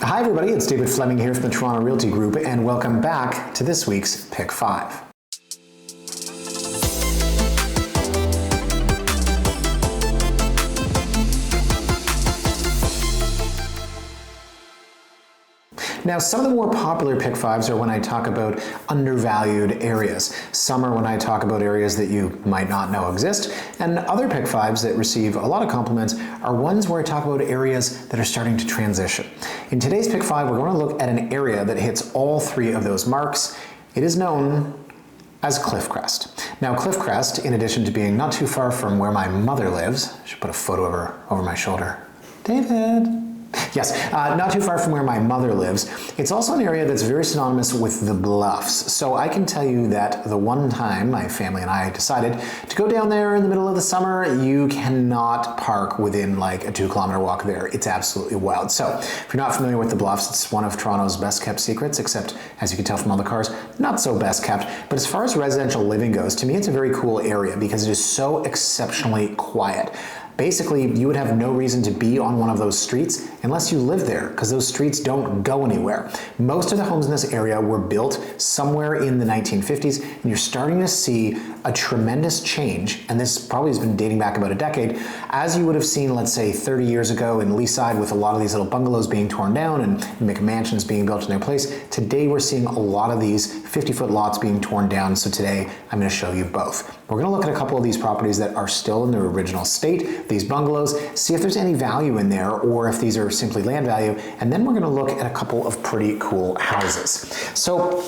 Hi everybody, it's David Fleming here from the Toronto Realty Group, and welcome back to this week's Pick 5. Now, some of the more popular Pick 5s are when I talk about undervalued areas. Some are when I talk about areas that you might not know exist. And other Pick 5s that receive a lot of compliments are ones where I talk about areas that are starting to transition. In today's Pick 5, we're going to look at an area that hits all three of those marks. It is known as Cliffcrest. Now, Cliffcrest, in addition to being not too far from where my mother lives, I should put a photo of her over my shoulder. David. Yes, not too far from where my mother lives. It's also an area that's very synonymous with the Bluffs. So I can tell you that the one time my family and I decided to go down there in the middle of the summer, you cannot park within like a 2-kilometer walk there. It's absolutely wild. So if you're not familiar with the Bluffs, it's one of Toronto's best kept secrets, except as you can tell from all the cars, not so best kept. But as far as residential living goes, to me it's a very cool area because it is so exceptionally quiet. Basically, you would have no reason to be on one of those streets unless you live there, because those streets don't go anywhere. Most of the homes in this area were built somewhere in the 1950s, and you're starting to see a tremendous change, and this probably has been dating back about a decade, as you would have seen, let's say, 30 years ago in Leaside with a lot of these little bungalows being torn down and McMansions being built in their place. Today, we're seeing a lot of these 50-foot lots being torn down, so today, I'm going to show you both. We're going to look at a couple of these properties that are still in their original state, these bungalows, see if there's any value in there or if these are simply land value, and then we're going to look at a couple of pretty cool houses. So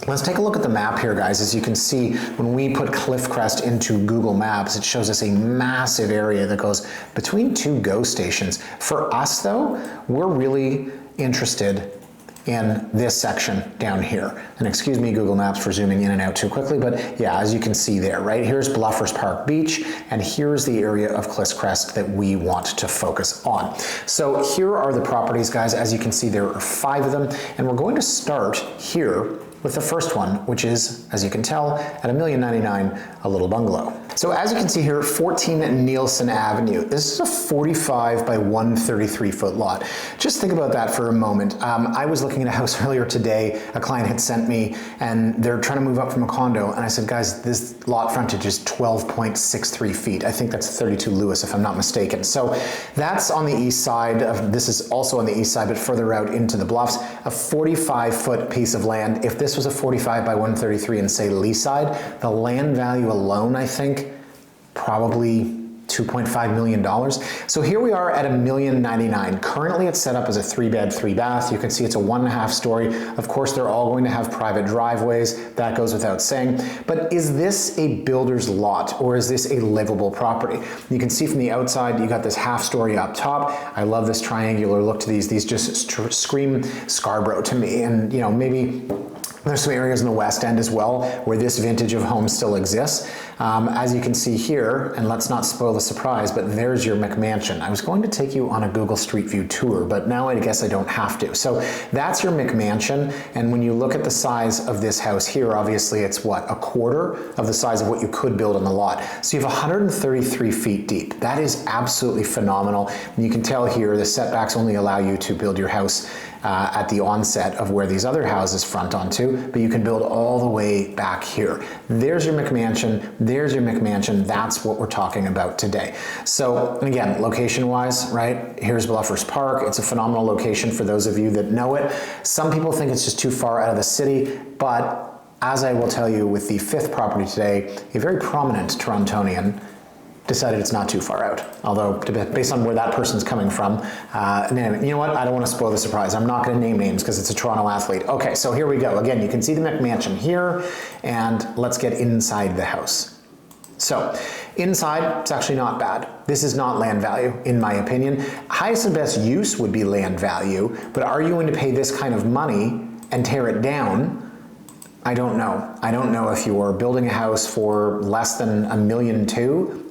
let's take a look at the map here, guys. As you can see, when we put Cliffcrest into Google Maps, it shows us a massive area that goes between two GO stations. For us, though, we're really interested in this section down here. And excuse me, Google Maps, for zooming in and out too quickly, but yeah, as you can see there, right? Here's Bluffers Park Beach, and here's the area of Cliffcrest that we want to focus on. So here are the properties, guys. As you can see, there are 5 of them, and we're going to start here with the first one, which is, as you can tell, at $1,099,000, a little bungalow. So as you can see here, 14 Nealon Avenue. This is a 45 by 133 foot lot. Just think about that for a moment. I was looking at a house earlier today, a client had sent me, and they're trying to move up from a condo, and I said, guys, this lot frontage is 12.63 feet. I think that's 32 Lewis, if I'm not mistaken. So that's on the east side. This is also on the east side, but further out into the Bluffs, a 45-foot piece of land. If this was a 45 by 133 and say Leaside, the land value alone, I think, probably $2.5 million. So here we are at $1,099,000. Currently it's set up as a 3-bed, 3-bath. You can see it's a 1.5 story. Of course, they're all going to have private driveways. That goes without saying. But is this a builder's lot, or is this a livable property? You can see from the outside, you got this half story up top. I love this triangular look to these. These just scream Scarborough to me. And you know, maybe there's some areas in the West End as well where this vintage of home still exists. As you can see here, and let's not spoil the surprise, but there's your McMansion. I was going to take you on a Google Street View tour, but now I guess I don't have to. So that's your McMansion, and when you look at the size of this house here, obviously it's what, a quarter of the size of what you could build on the lot. So you have 133 feet deep. That is absolutely phenomenal. And you can tell here the setbacks only allow you to build your house at the onset of where these other houses front onto, but you can build all the way back here. There's your McMansion, there's your McMansion. That's what we're talking about today. So again, location-wise, right, here's Bluffers Park. It's a phenomenal location for those of you that know it. Some people think it's just too far out of the city, but as I will tell you with the 5th property today, a very prominent Torontonian decided it's not too far out. Although, based on where that person's coming from, you know what, I don't want to spoil the surprise. I'm not going to name names because it's a Toronto athlete. Okay, so here we go. Again, you can see the McMansion here, and let's get inside the house. So, inside, it's actually not bad. This is not land value, in my opinion. Highest and best use would be land value, but are you going to pay this kind of money and tear it down? I don't know. I don't know if you're building a house for less than $1.2 million,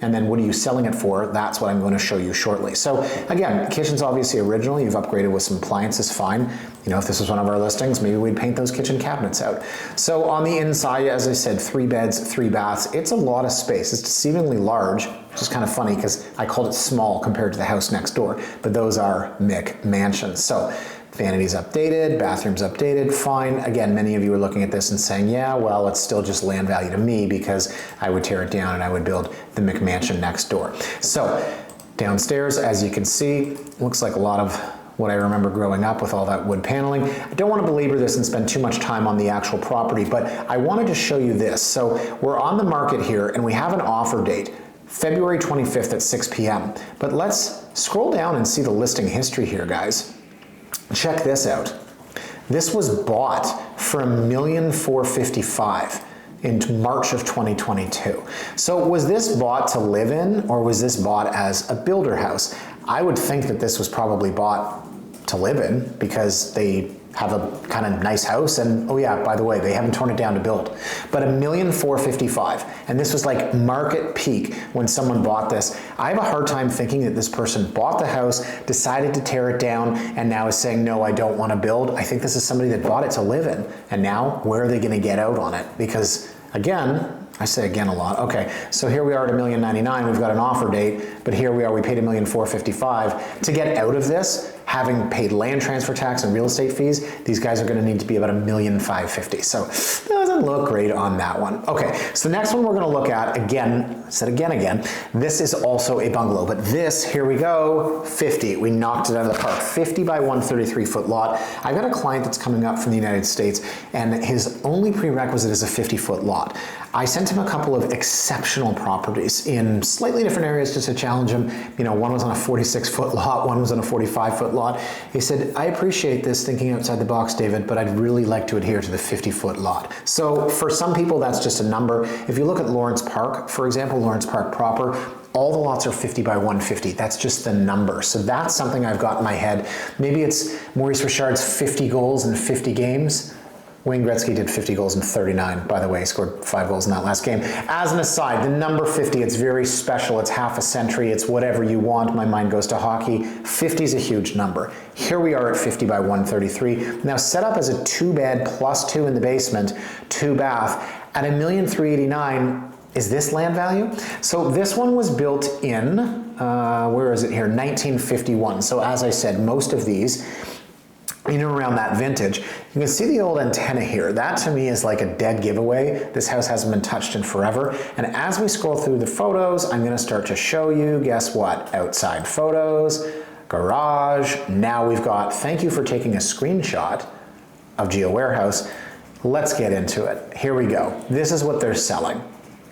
and then what are you selling it for? That's what I'm going to show you shortly. So again, kitchen's obviously original. You've upgraded with some appliances, fine. You know, if this was one of our listings, maybe we'd paint those kitchen cabinets out. So on the inside, as I said, 3 beds, 3 baths. It's a lot of space. It's deceivingly large, which is kind of funny because I called it small compared to the house next door, but those are McMansions. So Vanity's updated, bathroom's updated, fine. Again, many of you are looking at this and saying, yeah, well, it's still just land value to me because I would tear it down and I would build the McMansion next door. So downstairs, as you can see, looks like a lot of what I remember growing up with all that wood paneling. I don't want to belabor this and spend too much time on the actual property, but I wanted to show you this. So we're on the market here and we have an offer date, February 25th at 6 p.m. But let's scroll down and see the listing history here, guys. Check this out. This was bought for $1,455,000 in March of 2022. So was this bought to live in or was this bought as a builder house? I would think that this was probably bought to live in because they have a kind of nice house, and oh yeah, by the way, they haven't torn it down to build. But $1,455,000, and this was like market peak when someone bought this. I have a hard time thinking that this person bought the house, decided to tear it down, and now is saying, no, I don't want to build. I think this is somebody that bought it to live in, and now where are they going to get out on it? Because again, I say again a lot. Okay, so here we are at $1,099,000. We've got an offer date, but here we are. We paid $1,455,000 to get out of this. Having paid land transfer tax and real estate fees, these guys are going to need to be about $1,550,000. So doesn't look great on that one. Okay, so the next one we're going to look at again. Said again. This is also a bungalow, but this, here we go, 50. We knocked it out of the park. 50 by 133 foot lot. I've got a client that's coming up from the United States, and his only prerequisite is a 50-foot lot. I sent him a couple of exceptional properties in slightly different areas just to challenge him. You know, one was on a 46-foot lot, one was on a 45-foot lot. He said, I appreciate this thinking outside the box, David, but I'd really like to adhere to the 50-foot lot. So for some people, that's just a number. If you look at Lawrence Park, for example, Lawrence Park proper, all the lots are 50 by 150. That's just the number. So that's something I've got in my head. Maybe it's Maurice Richard's 50 goals in 50 games. Wayne Gretzky did 50 goals in 39, by the way. He scored 5 goals in that last game. As an aside, the number 50, it's very special. It's half a century. It's whatever you want. My mind goes to hockey. 50 is a huge number. Here we are at 50 by 133. Now set up as a 2-bed plus 2 in the basement, 2-bath at $1,389,000. Is this land value? So this one was built in, where is it here? 1951. So as I said, most of these in and around that vintage. You can see the old antenna here. That to me is like a dead giveaway. This house hasn't been touched in forever. And as we scroll through the photos, I'm gonna start to show you, guess what? Outside photos, garage. Now we've got, thank you for taking a screenshot of Geo Warehouse. Let's get into it. Here we go. This is what they're selling.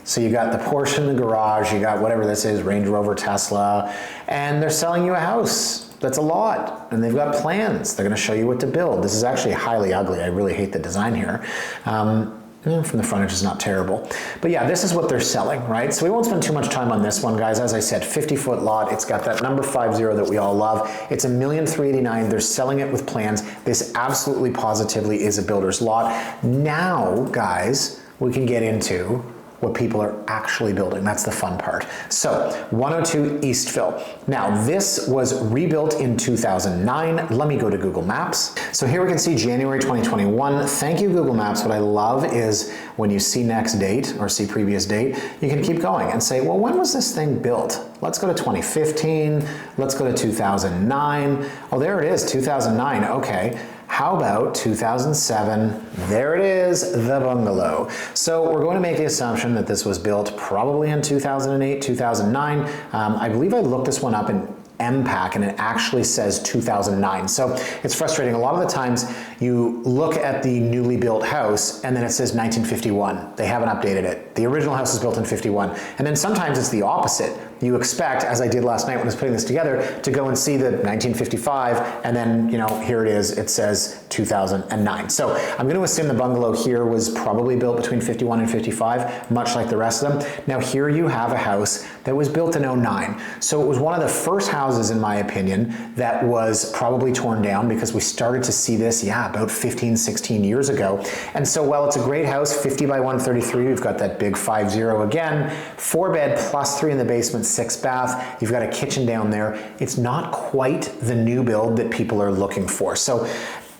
So you got the Porsche in the garage, you got whatever this is, Range Rover, Tesla, and they're selling you a house. That's a lot, and they've got plans. They're gonna show you what to build. This is actually highly ugly. I really hate the design here. From the frontage is not terrible. But yeah, this is what they're selling, right? So we won't spend too much time on this one, guys. As I said, 50-foot lot. It's got that number 50 that we all love. It's $1,389,000. They're selling it with plans. This absolutely positively is a builder's lot. Now, guys, we can get into what people are actually building. That's the fun part. So 102 Eastville. Now this was rebuilt in 2009. Let me go to Google Maps. So here we can see January 2021. Thank you, Google Maps. What I love is when you see next date or see previous date, you can keep going and say, well, when was this thing built? Let's go to 2015. Let's go to 2009. Oh, there it is, 2009. Okay. How about 2007? There it is, the bungalow. So we're going to make the assumption that this was built probably in 2008, 2009. I believe I looked this one up in MPAC and it actually says 2009. So it's frustrating. A lot of the times you look at the newly built house and then it says 1951. They haven't updated it. The original house was built in 51. And then sometimes it's the opposite. You expect, as I did last night when I was putting this together, to go and see the 1955 and then, you know, here it is, it says 2009. So I'm going to assume the bungalow here was probably built between 51 and 55, much like the rest of them. Now here you have a house that was built in 09. So it was one of the first houses, in my opinion, that was probably torn down because we started to see this, about 15, 16 years ago. And so while it's a great house, 50 by 133, we've got that big 50 again, 4-bed plus 3 in the basement, 6-bath. You've got a kitchen down there. It's not quite the new build that people are looking for. So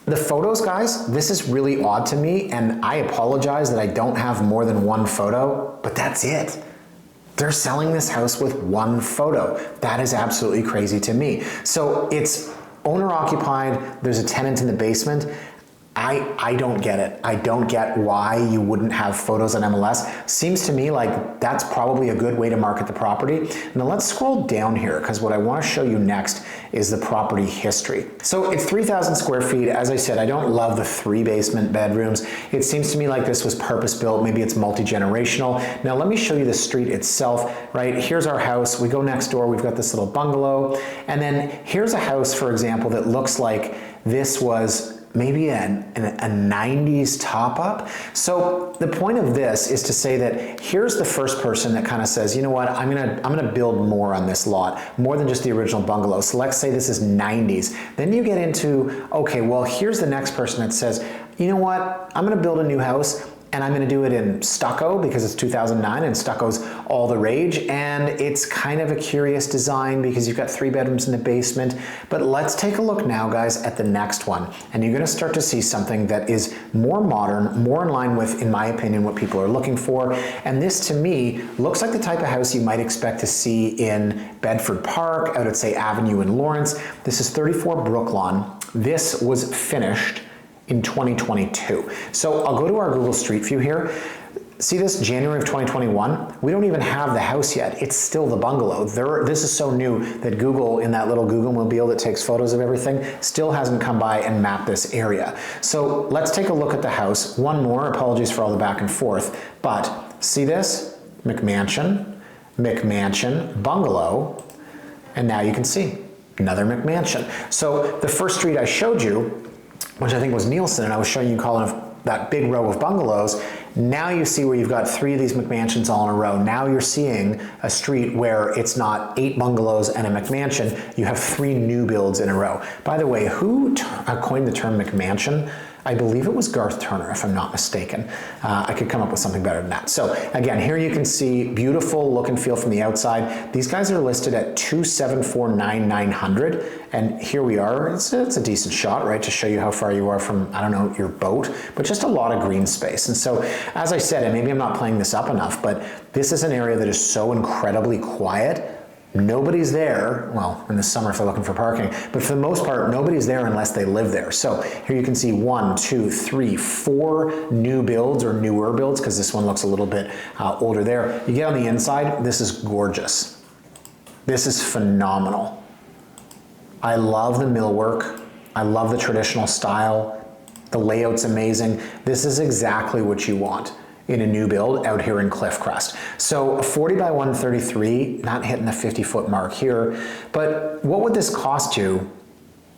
the photos, guys, this is really odd to me, and I apologize that I don't have more than one photo, but that's it. They're selling this house with one photo. That is absolutely crazy to me. So it's owner occupied, there's a tenant in the basement. I don't get it. I don't get why you wouldn't have photos on MLS. Seems to me like that's probably a good way to market the property. Now let's scroll down here, because what I want to show you next is the property history. So it's 3,000 square feet. As I said, I don't love the 3 basement bedrooms. It seems to me like this was purpose-built. Maybe it's multi-generational. Now let me show you the street itself, right? Here's our house. We go next door. We've got this little bungalow. And then here's a house, for example, that looks like this was maybe a 90s top up. So the point of this is to say that here's the first person that kind of says, you know what, I'm gonna build more on this lot, more than just the original bungalow. So let's say this is 90s. Then you get into, okay, well, here's the next person that says, you know what, I'm gonna build a new house, and I'm gonna do it in stucco because it's 2009 and stucco's all the rage, and it's kind of a curious design because you've got 3 bedrooms in the basement. But let's take a look now, guys, at the next one, and you're gonna start to see something that is more modern, more in line with, in my opinion, what people are looking for. And this, to me, looks like the type of house you might expect to see in Bedford Park, out at, say, Avenue in Lawrence. This is 34 Brooklawn. This was finished in 2022. So I'll go to our Google Street View here. See this, January of 2021? We don't even have the house yet. It's still the bungalow. This is so new that Google, in that little Google mobile that takes photos of everything, still hasn't come by and mapped this area. So let's take a look at the house. One more, apologies for all the back and forth, but see this? McMansion, bungalow, and now you can see another McMansion. So the first street I showed you, which I think was Nielsen, and I was showing you calling that big row of bungalows. Now you see where you've got 3 of these McMansions all in a row. Now you're seeing a street where it's not 8 bungalows and a McMansion, you have 3 new builds in a row. By the way, who coined the term McMansion? I believe it was Garth Turner, if I'm not mistaken. I could come up with something better than that. So again, here you can see beautiful look and feel from the outside. These guys are listed at $274,900, and here we are. It's a decent shot, right, to show you how far you are from, I don't know, your boat, but just a lot of green space. And so, as I said, and maybe I'm not playing this up enough, but this is an area that is so incredibly quiet. Nobody's there, well, in the summer if they're looking for parking, but for the most part, nobody's there unless they live there. So here you can see 1, 2, 3, 4 new builds or newer builds, because this one looks a little bit older there. You get on the inside, this is gorgeous. This is phenomenal. I love the millwork. I love the traditional style. The layout's amazing. This is exactly what you want in a new build out here in Cliffcrest. So 40 by 133, not hitting the 50-foot mark here, but what would this cost you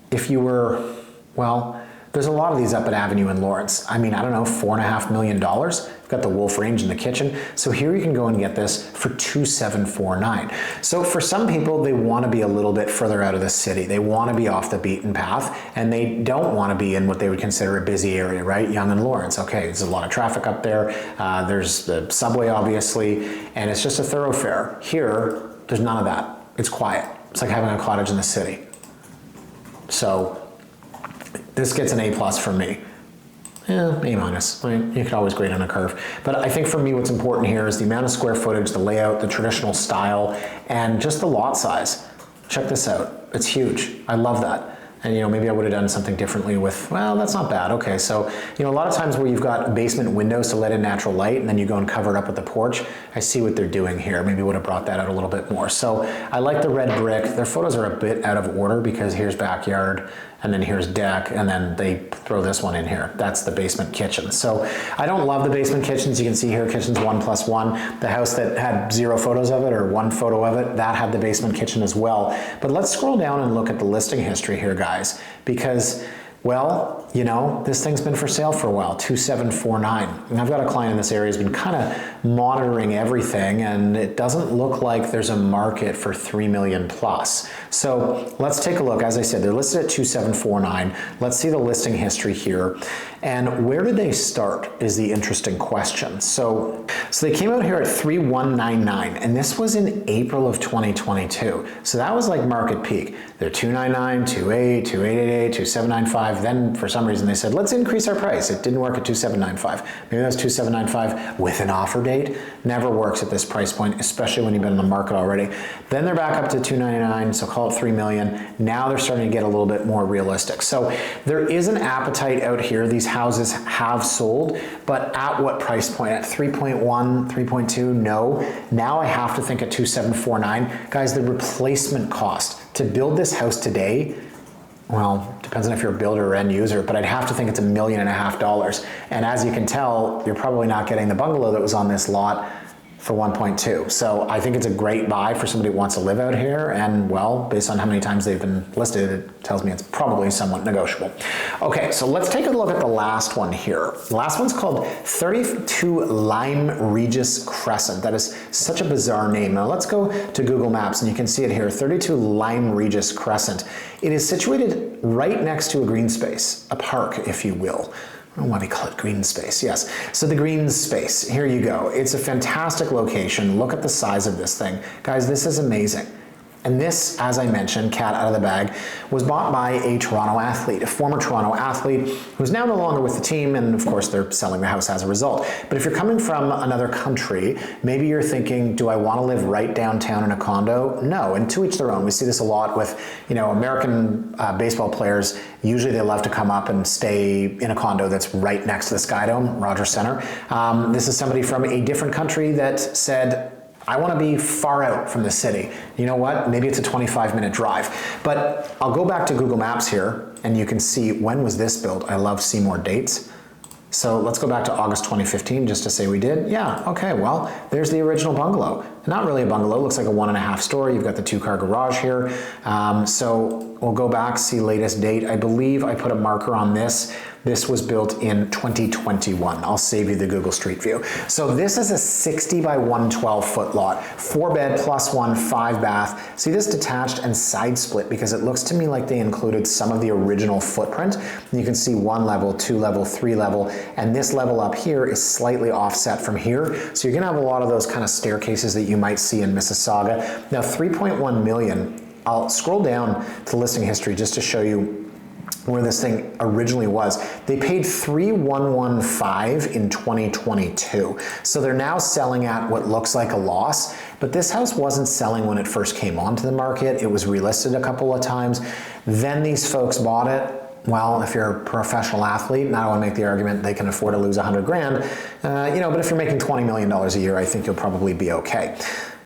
if you were, well, there's a lot of these up at Avenue in Lawrence. I mean, I don't know, $4.5 million. You've got the Wolf Range in the kitchen. So here you can go and get this for $2,749. So for some people, they want to be a little bit further out of the city. They want to be off the beaten path, and they don't want to be in what they would consider a busy area, right? Yonge and Lawrence. Okay, there's a lot of traffic up there. There's the subway, obviously, and it's just a thoroughfare. Here, there's none of that. It's quiet. It's like having a cottage in the city. So this gets an A+ from me. Yeah, A-. Right? You could always grade on a curve. But I think for me what's important here is the amount of square footage, the layout, the traditional style, and just the lot size. Check this out. It's huge. I love that. And maybe I would have done something differently with, well, that's not bad. Okay, so a lot of times where you've got basement windows to let in natural light and then you go and cover it up with the porch, I see what they're doing here. Maybe would have brought that out a little bit more. So I like the red brick. Their photos are a bit out of order because here's backyard and then here's deck, and then they throw this one in here. That's the basement kitchen. So I don't love the basement kitchens. You can see here, kitchen's 1+1. The house that had 0 photos of it or 1 photo of it, that had the basement kitchen as well. But let's scroll down and look at the listing history here, guys, because, well, this thing's been for sale for a while, $2,749. And I've got a client in this area who's been kind of monitoring everything, and it doesn't look like there's a market for $3 million+. So let's take a look. As I said, they're listed at $2,749. Let's see the listing history here. And where did they start is the interesting question. So they came out here at $3,199, and this was in April of 2022. So that was like market peak. They're $299, $2,800, $2,888, $2,795, 2,795. Then for some reason they said, let's increase our price. It didn't work at 2,795. Maybe that was 2,795 with an offer date. Never works at this price point, especially when you've been in the market already. Then they're back up to 299, so call it 3 million. Now they're starting to get a little bit more realistic. So there is an appetite out here. These houses have sold, but at what price point? At 3.1, 3.2? No. Now I have to think at 2,749. Guys, the replacement cost to build this house today, well, depends on if you're a builder or end user, but I'd have to think it's $1.5 million. And as you can tell, you're probably not getting the bungalow that was on this lot for 1.2. So I think it's a great buy for somebody who wants to live out here, and well, based on how many times they've been listed, it tells me it's probably somewhat negotiable. Okay, so let's take a look at the last one here. The last one's called 32 Lime Regis Crescent. That is such a bizarre name. Now let's go to Google Maps and you can see it here, 32 Lime Regis Crescent. It is situated right next to a green space, a park, if you will. I don't know why they call it green space, yes. So the green space, here you go. It's a fantastic location. Look at the size of this thing. Guys, this is amazing. And this, as I mentioned, cat out of the bag, was bought by a Toronto athlete, a former Toronto athlete who's now no longer with the team, and of course they're selling the house as a result. But if you're coming from another country, maybe you're thinking, do I want to live right downtown in a condo? No, and to each their own. We see this a lot with, American baseball players. Usually they love to come up and stay in a condo that's right next to the Sky Dome, Rogers Center. This is somebody from a different country that said, I want to be far out from the city. You know what? Maybe it's a 25-minute drive. But I'll go back to Google Maps here, and you can see when was this built. I love see more dates. So let's go back to August 2015 just to say we did. Yeah, okay, well, there's the original bungalow. Not really a bungalow, looks like a 1.5 story. You've got the 2-car garage here. So we'll go back, see latest date. I believe I put a marker on this. This was built in 2021. I'll save you the Google Street View. So this is a 60 by 112 foot lot, 4-bed plus 1, 5-bath. See this detached and side split because it looks to me like they included some of the original footprint. You can see 1 level, 2 level, 3 level, and this level up here is slightly offset from here. So you're gonna have a lot of those kind of staircases that you might see in Mississauga. Now 3.1 million, I'll scroll down to listing history just to show you where this thing originally was. They paid $3,115 in 2022. So they're now selling at what looks like a loss, but this house wasn't selling when it first came onto the market. It was relisted a couple of times. Then these folks bought it. Well, if you're a professional athlete, and I don't want to make the argument they can afford to lose 100 grand, but if you're making $20 million a year, I think you'll probably be okay.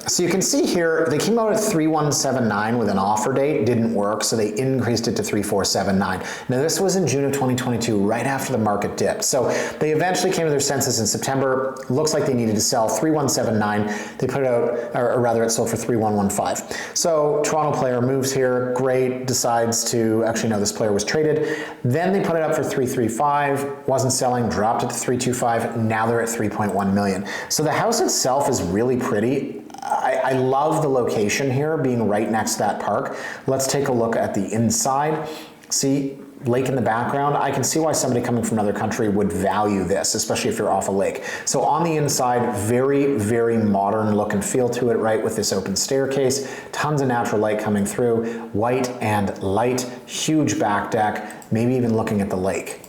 So you can see here, they came out at 3,179 with an offer date, didn't work, so they increased it to 3,479. Now this was in June of 2022, right after the market dipped. So they eventually came to their senses in September. Looks like they needed to sell 3,179. They put it out, or rather it sold for 3,115. So Toronto player moves here, great, decides to, actually no, this player was traded. Then they put it up for 335, wasn't selling, dropped it to 325. Now they're at 3.1 million. So the house itself is really pretty. I love the location here, being right next to that park. Let's take a look at the inside. See, lake in the background. I can see why somebody coming from another country would value this, especially if you're off a lake. So on the inside, very, very modern look and feel to it, right, with this open staircase, tons of natural light coming through, white and light, huge back deck, maybe even looking at the lake.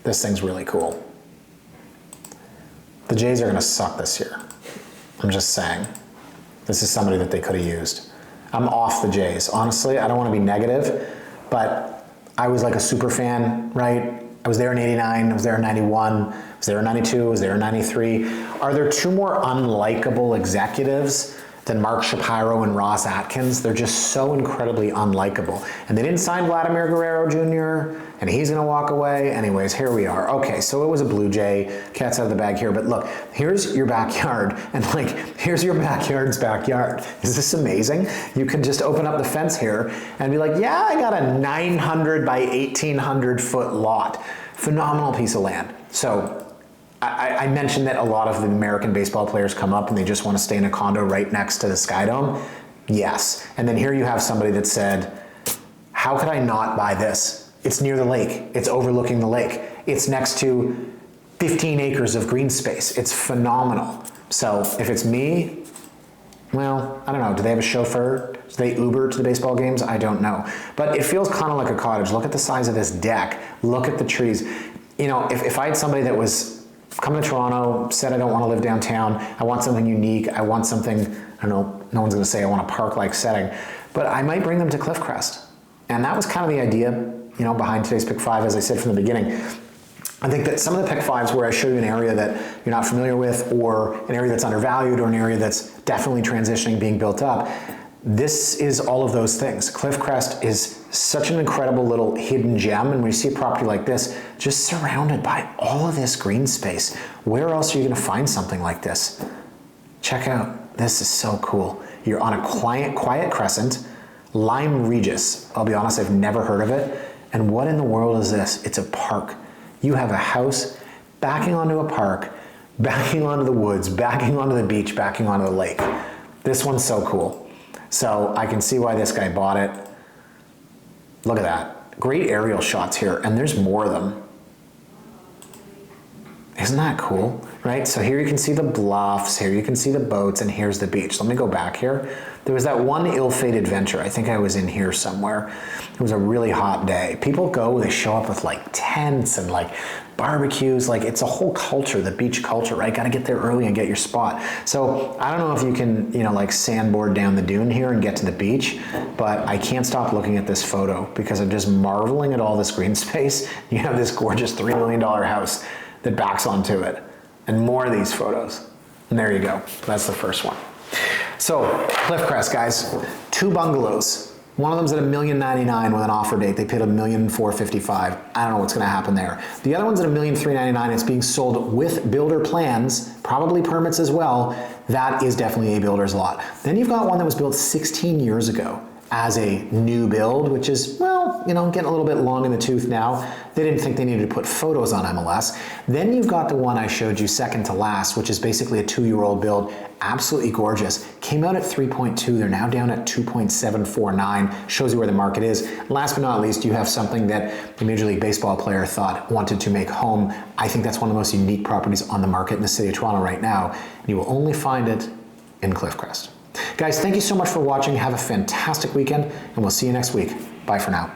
This thing's really cool. The Jays are gonna suck this year. I'm just saying. This is somebody that they could have used. I'm off the Jays. Honestly, I don't want to be negative, but I was like a super fan, right? I was there in 89, I was there in 91, I was there in 92, I was there in 93. Are there two more unlikable executives than Mark Shapiro and Ross Atkins? They're just so incredibly unlikable. And they didn't sign Vladimir Guerrero Jr., and he's gonna walk away. Anyways, here we are. Okay, so it was a Blue Jay, cat's out of the bag here, but look, here's your backyard, and here's your backyard's backyard. Is this amazing? You can just open up the fence here and be like, yeah, I got a 900 by 1,800 foot lot. Phenomenal piece of land. So, I mentioned that a lot of the American baseball players come up and they just want to stay in a condo right next to the Sky Dome. Yes. And then here you have somebody that said, how could I not buy this? It's near the lake. It's overlooking the lake. It's next to 15 acres of green space. It's phenomenal. So if it's me, Well, I don't know. Do they have a chauffeur? Do they Uber to the baseball games? I don't know. But it feels kind of like a cottage. Look at the size of this deck. Look at the trees. You know, if I had somebody that was coming to Toronto, said I don't want to live downtown, I want something unique, I want something, I don't know, no one's going to say I want a park-like setting, but I might bring them to Cliffcrest. And that was kind of the idea, you know, behind today's Pick 5, as I said from the beginning. I think that some of the Pick 5s where I show you an area that you're not familiar with, or an area that's undervalued, or an area that's definitely transitioning, being built up, this is all of those things. Cliffcrest is such an incredible little hidden gem, and when you see a property like this, just surrounded by all of this green space, where else are you going to find something like this? Check out, this is so cool. You're on a quiet crescent, Lime Regis. I'll be honest, I've never heard of it. And what in the world is this? It's a park. You have a house backing onto a park, backing onto the woods, backing onto the beach, backing onto the lake. This one's so cool. So I can see why this guy bought it. Look at that. Great aerial shots here, and there's more of them. Isn't that cool, right? So here you can see the bluffs, here you can see the boats, and here's the beach. Let me go back here. There was that one ill-fated venture. I think I was in here somewhere. It was a really hot day. People go, they show up with like tents and like barbecues. Like, it's a whole culture, the beach culture, right? Got to get there early and get your spot. So I don't know if you can, you know, like sandboard down the dune here and get to the beach, but I can't stop looking at this photo because I'm just marveling at all this green space. You have this gorgeous $3 million house that backs onto it, and more of these photos. And there you go. That's the first one. So, Cliffcrest, guys, 2 bungalows. One of them's at $1,099,000 with an offer date. They paid $1,455,000. I don't know what's going to happen there. The other one's at $1,399,000. It's being sold with builder plans, probably permits as well. That is definitely a builder's lot. Then you've got one that was built 16 years ago as a new build, which is, well, you know, getting a little bit long in the tooth now. They didn't think they needed to put photos on MLS. Then you've got the one I showed you second to last, which is basically a 2-year-old build, absolutely gorgeous. Came out at 3.2, they're now down at 2.749, shows you where the market is. Last but not least, you have something that the Major League Baseball player wanted to make home. I think that's one of the most unique properties on the market in the city of Toronto right now, and you will only find it in Cliffcrest. Guys, thank you so much for watching. Have a fantastic weekend, and we'll see you next week. Bye for now.